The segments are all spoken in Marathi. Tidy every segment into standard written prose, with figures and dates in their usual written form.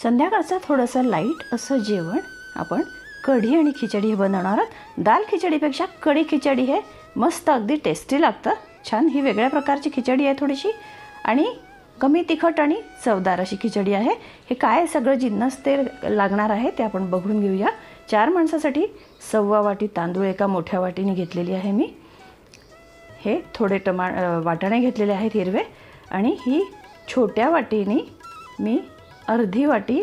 संध्याकाळचं थोडंसं लाईट असं जेवण आपण कढी आणि खिचडी हे बनवणार आहोत। दाल खिचडीपेक्षा कढी खिचडी हे मस्त अगदी टेस्टी लागतं। छान ही वेगळ्या प्रकारची खिचडी आहे थोडीशी आणि कमी तिखट आणि चवदार अशी खिचडी आहे। हे काय सगळं जिन्नस ते लागणार आहे ते आपण बघून घेऊया। 4 माणसासाठी 1.25 वाटी तांदूळ एका मोठ्या वाटीने घेतलेली आहे मी। हे थोडे वाटाणे घेतलेले आहेत हिरवे आणि ही छोट्या वाटीने मी अर्धी वाटी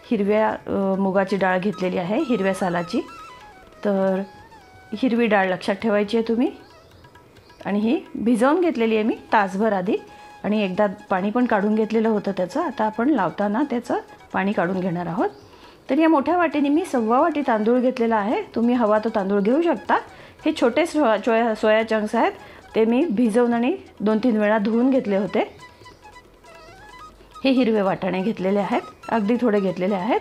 हिरव्या मुगाची डाळ घेतलेली आहे, हिरव्या सालाची। तर हिरवी डाळ लक्षात ठेवायची आहे तुम्ही। आणि ही भिजवून घेतलेली आहे मी तासभर आधी आणि एकदा पाणी पण काढून घेतलेलं होतं त्याचं। आता आपण लावताना त्याचं पाणी काढून घेणार आहोत। तर या मोठ्या वाटीने मी 1.25 वाटी तांदूळ घेतलेला आहे। तुम्ही हवा तो तांदूळ घेऊ शकता। हे छोटे सोया चंक्स आहेत, ते मी भिजवून आणि 2-3 वेळा धुवून घेतले होते। हे हिरवे वाटाणे घेतलेले आहेत, अगदी थोडे घेतलेले आहेत।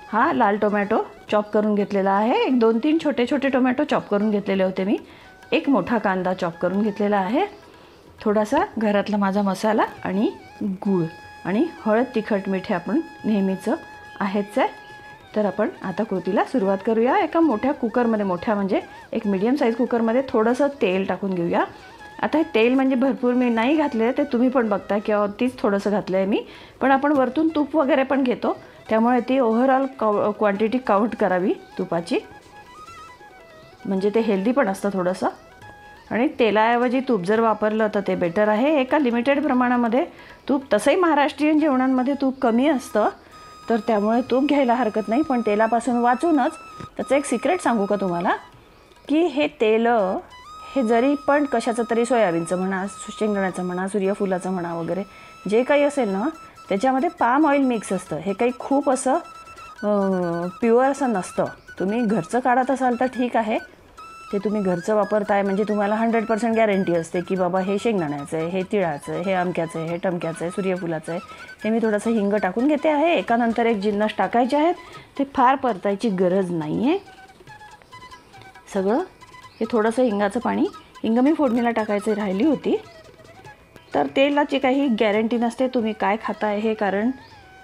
हा लाल टोमॅटो चॉप करून घेतलेला आहे। 1-2-3 छोटे छोटे टोमॅटो चॉप करून घेतलेले होते मी। एक मोठा कांदा चॉप करून घेतलेला आहे। थोडासा घरातला माझा मसाला आणि गूळ आणि हळद तिखट मीठ आपण नेहमीचं आहेच आहे। तर आपण आता कृतीला सुरुवात करूया। एका मोठ्या कुकरमध्ये, मोठ्या म्हणजे एक मीडियम साईज कुकरमध्ये थोडंसं तेल टाकून घेऊया। आता हे तेल म्हणजे भरपूर मी नाही घातले, ते तुम्ही पण बघता किंवा तीच थोडंसं घातलं आहे मी। पण आपण वरतून तूप वगैरे पण घेतो, त्यामुळे ती ओव्हरऑल क्वांटिटी काउंट करावी तुपाची, म्हणजे ते हेल्दी पण असतं थोडंसं। आणि तेलाऐवजी तूप जर वापरलं तर ते बेटर आहे। एका लिमिटेड प्रमाणामध्ये तूप, तसंही महाराष्ट्रीयन जेवणांमध्ये तूप कमी असतं, तर त्यामुळे तूप घ्यायला हरकत नाही। पण तेलापासून वाचूनच त्याचं एक सिक्रेट सांगू का तुम्हाला, की हे तेल हे जरी पण कशाचं तरी सोयाबीनचं म्हणा, शेंगदाण्याचं म्हणा, सूर्यफुलाचं म्हणा वगैरे जे काही असेल ना, त्याच्यामध्ये पाम ऑइल मिक्स असतं। हे काही खूप असं प्युअर असं नसतं। तुम्ही घरचं काढत असाल तर ठीक आहे, ते तुम्ही घरचं वापरताय म्हणजे तुम्हाला 100% गॅरंटी असते की बाबा हे शेंगदाण्याचं आहे, हे तिळाचं आहे, हे अमक्याचं आहे, हे टमक्याचं आहे, सूर्यफुलाचं आहे। हे मी थोडंसं हिंग टाकून घेते आहे। एकानंतर एक जिन्नस टाकायचे आहेत, ते फार परतायची गरज नाही आहे सगळं। हे थोडंसं हिंगाचं पाणी, हिंग मी फोडणीला टाकायची राहिली होती। तर तेलाची काही गॅरंटी नसते तुम्ही काय खाताय हे, कारण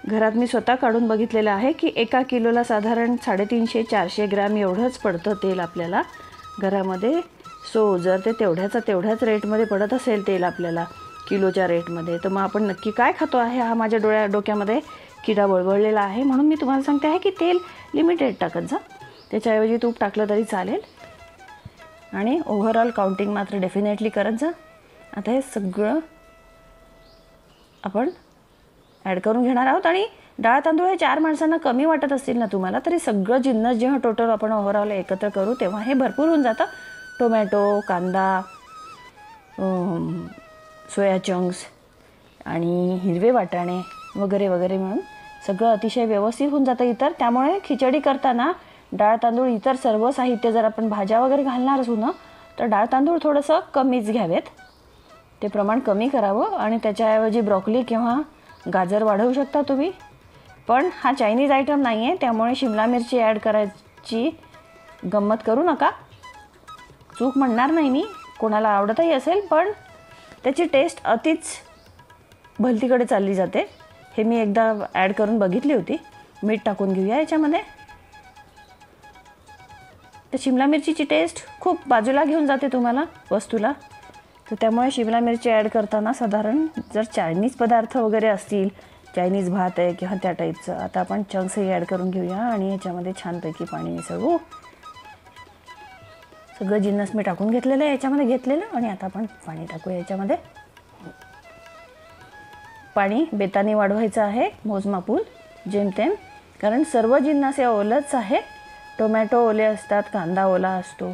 घरात मी स्वतः काढून बघितलेलं आहे की 1 किलोला साधारण 350-400 ग्रॅम एवढंच पडतं तेल आपल्याला घरामध्ये। सो जर ते तेवढ्याच रेटमध्ये पडत असेल तेल आपल्याला किलोच्या रेटमध्ये, तर मग आपण नक्की काय खातो आहे हा माझ्या डोक्यामध्ये किडा वळवळलेला आहे। म्हणून मी तुम्हाला सांगते आहे की तेल लिमिटेड टाकत जा, त्याच्याऐवजी तूप टाकलं तरी चालेल। आणि ओव्हरऑल काउंटिंग मात्र डेफिनेटली करत जा। आता हे सगळं आपण ॲड करून घेणार आहोत। आणि डाळ तांदूळ हे 4 माणसांना कमी वाटत असतील ना तुम्हाला, तरी सगळं जिन्नस जेव्हा टोटल आपण ओव्हरऑल एकत्र करू तेव्हा हे भरपूर होऊन जातं। टोमॅटो, कांदा, सोया चंक्स आणि हिरवे वाटाणे वगैरे वगैरे मिळून सगळं अतिशय व्यवस्थित होऊन जातं त्यामुळे खिचडी करताना डाळ तांदूळ इतर सर्व साहित्य, जर आपण भाज्या वगैरे घालणार असू ना, तर डाळ तांदूळ थोडंसं कमीच घ्यावेत, ते प्रमाण कमी करावं। आणि त्याच्याऐवजी ब्रॉकली किंवा गाजर वाढवू शकता तुम्ही। पण हा चायनीज आयटम नाही आहे, त्यामुळे शिमला मिरची ॲड करायची गंमत करू नका। चूक म्हणणार नाही मी, कोणाला आवडतही असेल, पण त्याची टेस्ट अतिच भलतीकडे चालली जाते। हे मी एकदा ॲड करून बघितली होती। मीठ टाकून घेऊया याच्यामध्ये। तर शिमला मिरचीची टेस्ट खूप बाजूला घेऊन जाते तुम्हाला वस्तूला, तर त्यामुळे शिमला मिरची ॲड करताना साधारण जर चायनीज पदार्थ वगैरे असतील, चायनीज भात आहे किंवा त्या टाईपचं, आता आपण चंक्सही ॲड करून घेऊया आणि याच्यामध्ये छानपैकी पाणी मिसळू। सगळं जिन्नस मी टाकून घेतलेलं आहे याच्यामध्ये घेतलेलं। आणि आता आपण पाणी टाकूया याच्यामध्ये। पाणी बेताने वाढवायचं आहे मोजमापून जेमतेम, कारण सर्व जिन्नस हे ओलंच आहे। टोमॅटो ओले असतात, कांदा ओला असतो,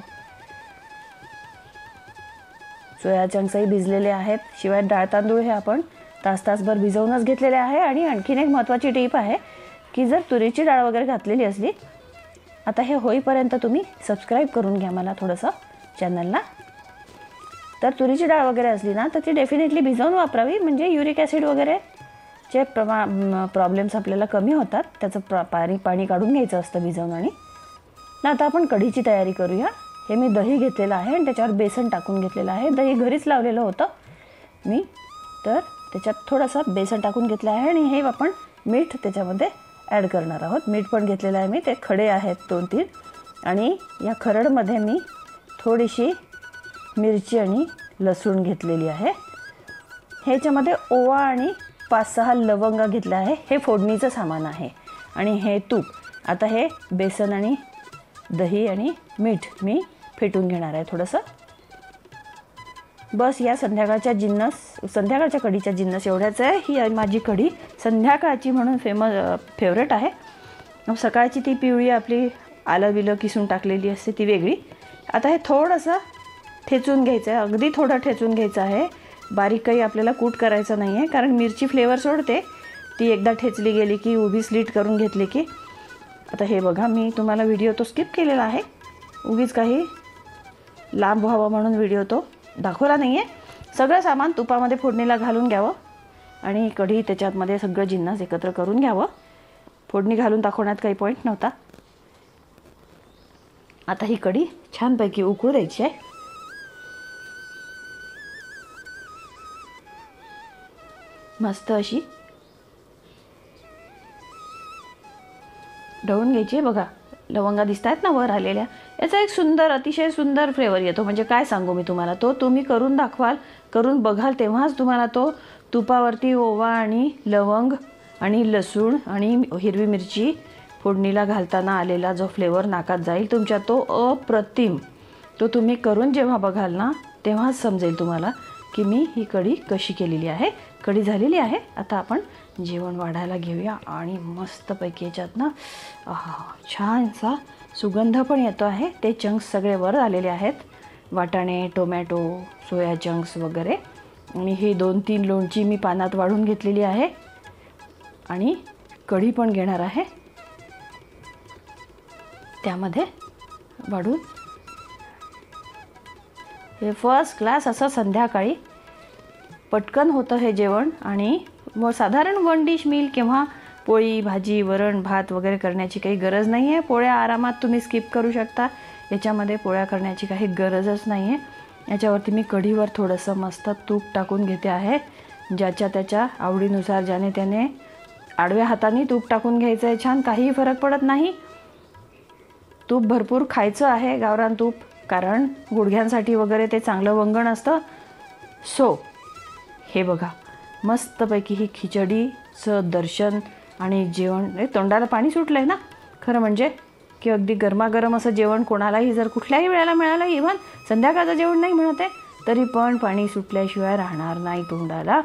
सोया चंक्सही भिजलेले आहेत। शिवाय डाळ तांदूळ हे आपण तासभर भिजवूनच घेतलेले आहे। आणि आणखीन एक महत्त्वाची टीप आहे की जर तुरीची डाळ वगैरे घातलेली असली, आता हे होईपर्यंत तुम्ही सबस्क्राईब करून घ्या मला थोडंसं चॅनलला। तर तुरीची डाळ वगैरे असली ना, तर ती डेफिनेटली भिजवून वापरावी, म्हणजे युरिक ॲसिड वगैरेचे प्रॉब्लेम्स आपल्याला कमी होतात। त्याचं पाणी काढून घ्यायचं असतं भिजवून। आणि आता आपण कढीची तयारी करूया। हे मी दही घेतलेलं आहे आणि त्याच्यावर बेसन टाकून घेतलेलं आहे। दही घरीच लावलेलं होतं मी, तर त्याच्यात थोडंसं बेसन टाकून घेतलं आहे आणि हे आपण मीठ त्याच्यामध्ये ॲड करणार आहोत. मीठ पण घेतलेलं आहे मी, ते खडे आहेत 2-3. आणि या खरडमध्ये मी थोडीशी मिरची आणि लसूण घेतलेली आहे. ह्याच्यामध्ये ओवा आणि 5-6 लवंगा घेतल्या आहे. हे फोडणीचं सामान आहे. आणि हे तूप. आता हे बेसन आणि दही आणि मीठ मी फेटून घेणार आहे थोडंसं. बस या संध्याकाळच्या कढीच्या जिन्नस एवढ्याच आहे. ही माझी कढी संध्याकाळची म्हणून फेवरेट आहे. सकाळची ती पिवळी आपली आलं बिलं किसून टाकलेली असते ती वेगळी. आता हे थोडंसं ठेचून घ्यायचं आहे, अगदी थोडं ठेचून घ्यायचं आहे. बारीक काही आपल्याला कूट करायचं नाही आहे, कारण मिरची फ्लेवर सोडते. ती एकदा ठेचली गेली की उभी स्लीट करून घेतली की. आता हे बघा, मी तुम्हाला व्हिडिओ तो स्किप केलेला आहे. उगीच काही लांब व्हावं म्हणून व्हिडिओ तो दाखवला नाही आहे. सगळं सामान तुपामध्ये फोडणीला घालून घ्यावं आणि कढी त्याच्यामध्ये सगळं जिन्नस एकत्र करून घ्यावं. फोडणी घालून दाखवण्यात काही पॉईंट नव्हता. आता ही कढी छानपैकी उकळू द्यायची आहे. मस्त अशी ढवळून घ्यायची आहे. बघा, लवंगा दिसत आहेत ना वर आलेल्या. याचा एक सुंदर, अतिशय सुंदर फ्लेवर येतो. म्हणजे काय सांगू मी तुम्हाला, तो तुम्ही करून दाखवाल, करून बघाल तेव्हाच तुम्हाला तो तुपावरती ओवा आणि लवंग आणि लसूण आणि हिरवी मिरची फोडणीला घालताना आलेला जो फ्लेवर नाकात जाईल तुमच्या, तो अप्रतिम. तो तुम्ही करून जेव्हा बघाल ना तेव्हाच समजेल तुम्हाला की मी ही कढी कशी केलेली आहे. कढी झालेली आहे. आता आपण जेवण वाढायला घेऊया आणि मस्तपैकी याच्यात ना छानसा सुगंध पण येतो आहे. ते चंक्स सगळे वर आलेले आहेत, वाटाणे, टोमॅटो, सोया चंक्स वगैरे. आणि ही 2-3 लोणची मी पानात वाढून घेतलेली आहे आणि कढी पण घेणार आहे त्यामध्ये वाढून. हे फर्स्ट क्लास असं संध्याकाळी पटकन होतं हे जेवण. आणि मग साधारण 1 डिश मील किंवा पोळी भाजी वरण भात वगैरे करण्याची काही गरज नाही आहे. पोळ्या आरामात तुम्ही स्किप करू शकता. याच्यामध्ये पोळ्या करण्याची काही गरजच नाही आहे. याच्यावरती मी कढीवर थोडंसं मस्त तूप टाकून घेते आहे. ज्याच्या त्याच्या आवडीनुसार ज्याने त्याने आडव्या हाताने तूप टाकून घ्यायचं आहे. छान, काहीही फरक पडत नाही. तूप भरपूर खायचं आहे, गावरान तूप, कारण गुडघ्यांसाठी वगैरे ते चांगलं वंगण असतं. सो हे बघा, मस्तपैकी ही खिचडीचं दर्शन आणि जेवण. तोंडाला पाणी सुटलं आहे ना खरं म्हणजे, की अगदी गरमागरम असं जेवण कोणालाही जर कुठल्याही वेळेला मिळालं, इव्हन संध्याकाळचं जेवण नाही म्हणत आहे तरी पण पाणी सुटल्याशिवाय राहणार नाही तोंडाला.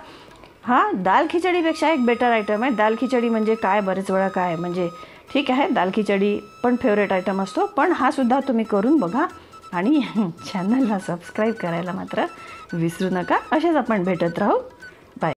हा दाल खिचडीपेक्षा एक बेटर आयटम आहे. दाल खिचडी म्हणजे काय, बरेच वेळा काय म्हणजे ठीक आहे, दाल खिचडी पण फेवरेट आयटम असतो, पण हा सुद्धा तुम्ही करून बघा. आणि चॅनलला सबस्क्राईब करायला मात्र विसरू नका. असेच आपण भेटत राहू.